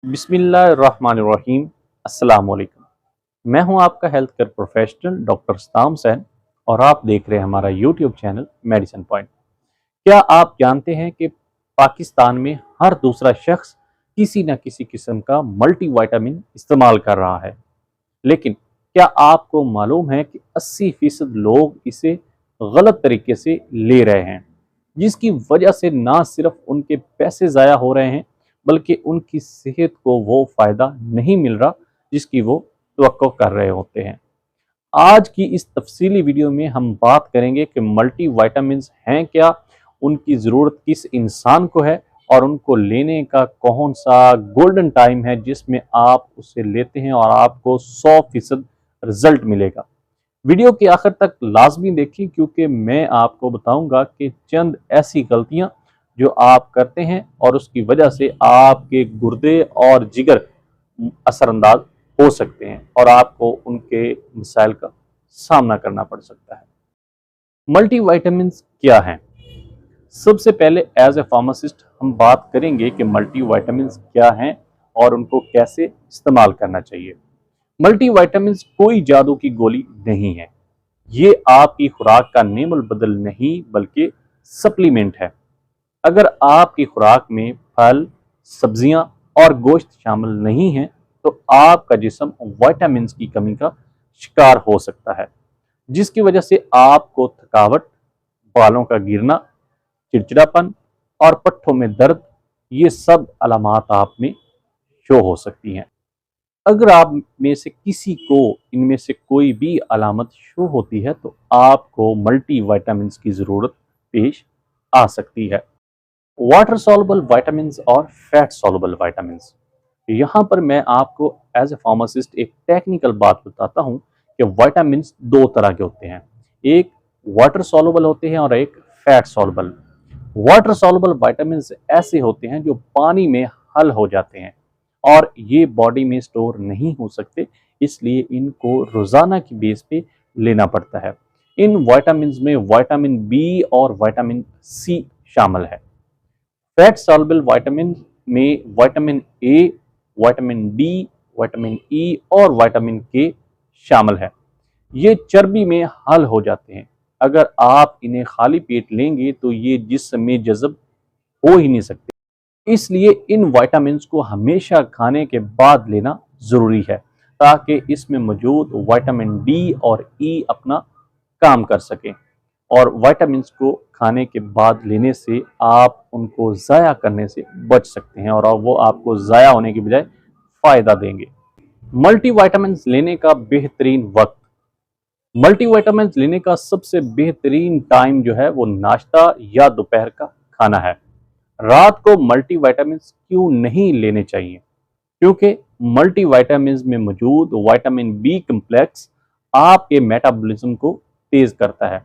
बिस्मिल्लाहिर्रहमानिर्रहीम। अस्सलाम वालेकुम। मैं हूं आपका हेल्थ केयर प्रोफेशनल डॉक्टर सताम सैन और आप देख रहे हैं हमारा यूट्यूब चैनल मेडिसिन पॉइंट। क्या आप जानते हैं कि पाकिस्तान में हर दूसरा शख्स किसी न किसी किस्म का मल्टीविटामिन इस्तेमाल कर रहा है, लेकिन क्या आपको मालूम है कि 80% लोग इसे गलत तरीके से ले रहे हैं, जिसकी वजह से ना सिर्फ उनके पैसे ज़ाया हो रहे हैं बल्कि उनकी सेहत को वो फ़ायदा नहीं मिल रहा जिसकी वो तवक्को कर रहे होते हैं। आज की इस तफसीली वीडियो में हम बात करेंगे कि मल्टी वाइटामिन हैं क्या, उनकी ज़रूरत किस इंसान को है और उनको लेने का कौन सा गोल्डन टाइम है जिसमें आप उसे लेते हैं और आपको 100% रिजल्ट मिलेगा। वीडियो के आखिर तक लाजमी देखें क्योंकि मैं आपको बताऊंगा कि चंद ऐसी गलतियां जो आप करते हैं और उसकी वजह से आपके गुर्दे और जिगर असरअंदाज हो सकते हैं और आपको उनके मसाइल का सामना करना पड़ सकता है। मल्टीविटामिन क्या हैं? सबसे पहले एज ए फार्मासिस्ट हम बात करेंगे कि मल्टीविटामिन क्या हैं और उनको कैसे इस्तेमाल करना चाहिए। मल्टीविटामिन कोई जादू की गोली नहीं है, ये आपकी खुराक का नेमुल बदल नहीं बल्कि सप्लीमेंट है। अगर आपकी खुराक में फल, सब्जियां और गोश्त शामिल नहीं है तो आपका जिस्म विटामिन की कमी का शिकार हो सकता है, जिसकी वजह से आपको थकावट, बालों का गिरना, चिड़चिड़ापन और पट्टों में दर्द, ये सब अलामात आप में शो हो सकती हैं। अगर आप में से किसी को इनमें से कोई भी अलामत शो होती है तो आपको मल्टीविटामिन की ज़रूरत पेश आ सकती है। वाटर सॉल्युबल विटामिन्स और फैट सॉल्युबल विटामिन्स, यहाँ पर मैं आपको एज ए फार्मासिस्ट एक टेक्निकल बात बताता हूँ कि विटामिन्स दो तरह के होते हैं, एक वाटर सॉल्युबल होते हैं और एक fat soluble. Water soluble vitamins ऐसे होते हैं जो पानी में हल हो जाते हैं और ये बॉडी में स्टोर नहीं हो सकते, इसलिए इनको रोजाना की बेस पे लेना पड़ता है। इन विटामिन्स में विटामिन बी और विटामिन सी शामिल है। फैट सॉल्युबल विटामिन में vitamin A, vitamin D, vitamin E और विटामिन के शामिल है। ये चर्बी में हल हो जाते हैं। अगर आप इन्हें खाली पेट लेंगे तो ये जिस्म में जज़ब हो ही नहीं सकते, इसलिए इन विटामिन्स को हमेशा खाने के बाद लेना ज़रूरी है ताकि इसमें मौजूद विटामिन डी और ई अपना काम कर सकें। और विटामिन्स को खाने के बाद लेने से आप उनको ज़ाया करने से बच सकते हैं और वो आपको ज़ाया होने की बजाय फ़ायदा देंगे। मल्टीविटामिन्स लेने का बेहतरीन वक्त, मल्टीविटामिन्स लेने का सबसे बेहतरीन टाइम जो है वो नाश्ता या दोपहर का खाना है। रात को मल्टीविटामिन्स क्यों नहीं लेने चाहिए? क्योंकि मल्टीविटामिन्स में मौजूद विटामिन बी कम्प्लेक्स आपके मेटाबॉलिज्म को तेज करता है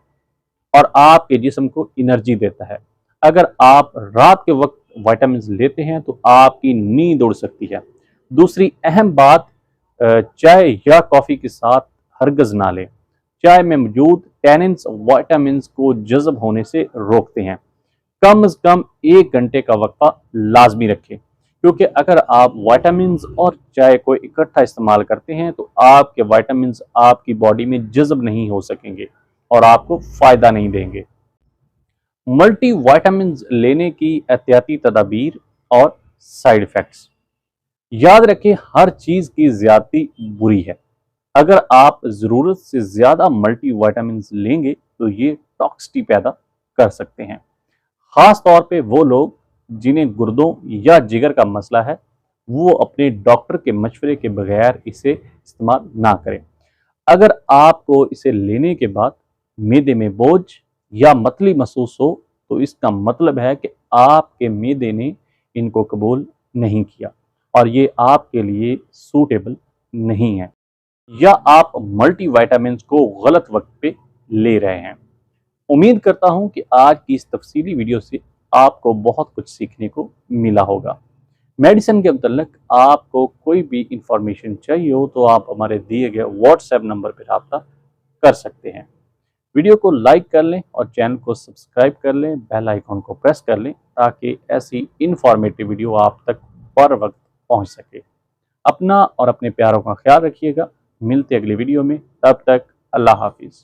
और आपके जिस्म को एनर्जी देता है। अगर आप रात के वक्त विटामिन लेते हैं तो आपकी नींद उड़ सकती है। दूसरी अहम बात, चाय या कॉफ़ी के साथ हरगज़ ना लें। चाय में मौजूद टैनिन्स विटामिन को जज़ब होने से रोकते हैं। कम से कम 1 घंटे का वक्फा लाजमी रखें, क्योंकि अगर आप विटामिन और चाय को इकट्ठा इस्तेमाल करते हैं तो आपके विटामिन आपकी बॉडी में जज़ब नहीं हो सकेंगे और आपको फ़ायदा नहीं देंगे। मल्टीविटामिन लेने की एहतियाती तदाबीर और साइड इफ़ेक्ट्स, याद रखें हर चीज़ की ज़्यादती बुरी है। अगर आप ज़रूरत से ज़्यादा मल्टीविटामिन लेंगे तो ये टॉक्सिटी पैदा कर सकते हैं। ख़ास तौर पे वो लोग जिन्हें गुर्दों या जिगर का मसला है, वो अपने डॉक्टर के मशवरे के बगैर इसे इस्तेमाल ना करें। अगर आपको इसे लेने के बाद मैदे में बोझ या मतली महसूस हो तो इसका मतलब है कि आपके मैदे ने इनको कबूल नहीं किया और ये आपके लिए सूटेबल नहीं है, या आप मल्टीविटामिन को गलत वक्त पे ले रहे हैं। उम्मीद करता हूं कि आज की इस तफसीली वीडियो से आपको बहुत कुछ सीखने को मिला होगा। मेडिसिन के मतलब आपको कोई भी इंफॉर्मेशन चाहिए हो तो आप हमारे दिए गए व्हाट्सएप नंबर पर रब्ता कर सकते हैं। वीडियो को लाइक कर लें और चैनल को सब्सक्राइब कर लें, बेल आइकॉन को प्रेस कर लें ताकि ऐसी इंफॉर्मेटिव वीडियो आप तक बर वक्त पहुंच सके। अपना और अपने प्यारों का ख्याल रखिएगा। मिलते अगले वीडियो में, तब तक अल्लाह हाफिज़।